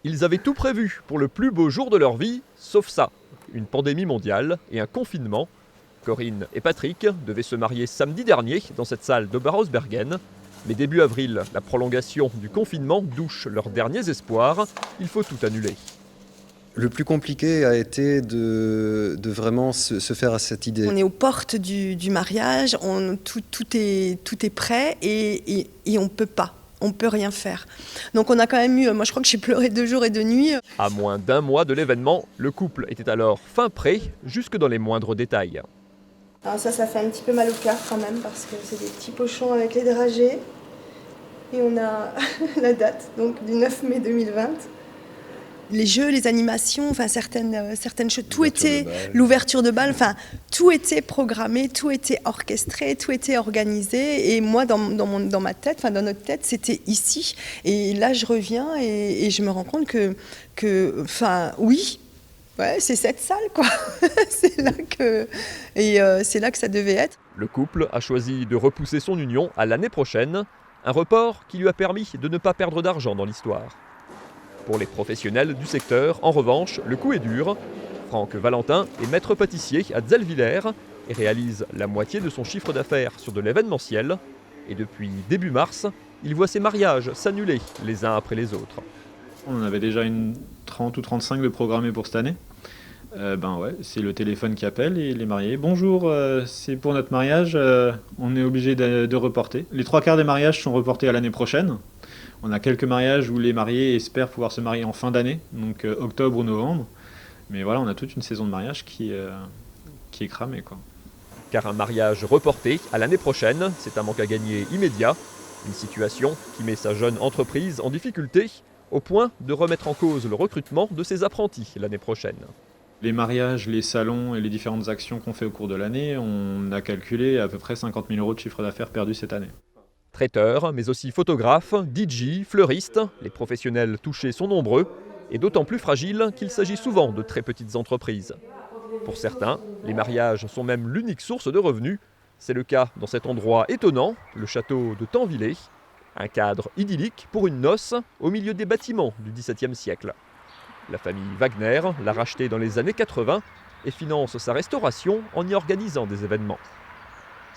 Ils avaient tout prévu pour le plus beau jour de leur vie, sauf ça. Une pandémie mondiale et un confinement. Corinne et Patrick devaient se marier samedi dernier dans cette salle d'Oberhausbergen. Mais début avril, la prolongation du confinement douche leurs derniers espoirs. Il faut tout annuler. Le plus compliqué a été de vraiment se faire à cette idée. On est aux portes du mariage, tout est prêt et on ne peut pas. On ne peut rien faire. Donc on a quand même eu, moi je crois que j'ai pleuré 2 jours et 2 nuits. À moins d'1 mois de l'événement, le couple était alors fin prêt, jusque dans les moindres détails. Alors ça fait un petit peu mal au cœur quand même, parce que c'est des petits pochons avec les dragées. Et on a la date, donc du 9 mai 2020. Les jeux, les animations, enfin certaines choses, tout était, l'ouverture de bal, enfin tout était programmé, tout était orchestré, tout était organisé. Et moi, dans ma tête, enfin dans notre tête, c'était ici. Et là, je reviens et je me rends compte que enfin oui, ouais, c'est cette salle quoi. c'est là que ça devait être. Le couple a choisi de repousser son union à l'année prochaine, un report qui lui a permis de ne pas perdre d'argent dans l'histoire. Pour les professionnels du secteur, en revanche, le coup est dur. Franck Valentin est maître pâtissier à Zellwiller et réalise la moitié de son chiffre d'affaires sur de l'événementiel. Et depuis début mars, il voit ses mariages s'annuler les uns après les autres. On en avait déjà une 30 ou 35 de programmés pour cette année. C'est le téléphone qui appelle et les mariés. Bonjour, c'est pour notre mariage, on est obligé de reporter. Les 3/4 des mariages sont reportés à l'année prochaine. On a quelques mariages où les mariés espèrent pouvoir se marier en fin d'année, donc octobre ou novembre. Mais voilà, on a toute une saison de mariage qui est cramée, quoi. Car un mariage reporté à l'année prochaine, c'est un manque à gagner immédiat. Une situation qui met sa jeune entreprise en difficulté, au point de remettre en cause le recrutement de ses apprentis l'année prochaine. Les mariages, les salons et les différentes actions qu'on fait au cours de l'année, on a calculé à peu près 50 000 € de chiffre d'affaires perdu cette année. Traiteurs, mais aussi photographes, DJ, fleuristes, les professionnels touchés sont nombreux et d'autant plus fragiles qu'il s'agit souvent de très petites entreprises. Pour certains, les mariages sont même l'unique source de revenus. C'est le cas dans cet endroit étonnant, le château de Tanvillers, un cadre idyllique pour une noce au milieu des bâtiments du XVIIe siècle. La famille Wagner l'a racheté dans les années 80 et finance sa restauration en y organisant des événements.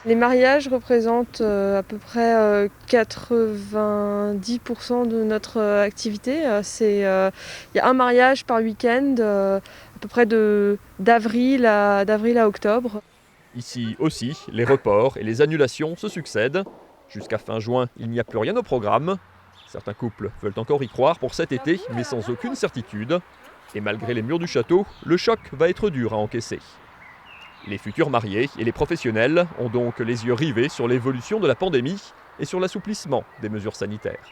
Les mariages représentent à peu près 90% de notre activité. Il y a un mariage par week-end, à peu près d'avril à octobre. Ici aussi, les reports et les annulations se succèdent. Jusqu'à fin juin, il n'y a plus rien au programme. Certains couples veulent encore y croire pour cet été, mais sans aucune certitude. Et malgré les murs du château, le choc va être dur à encaisser. Les futurs mariés et les professionnels ont donc les yeux rivés sur l'évolution de la pandémie et sur l'assouplissement des mesures sanitaires.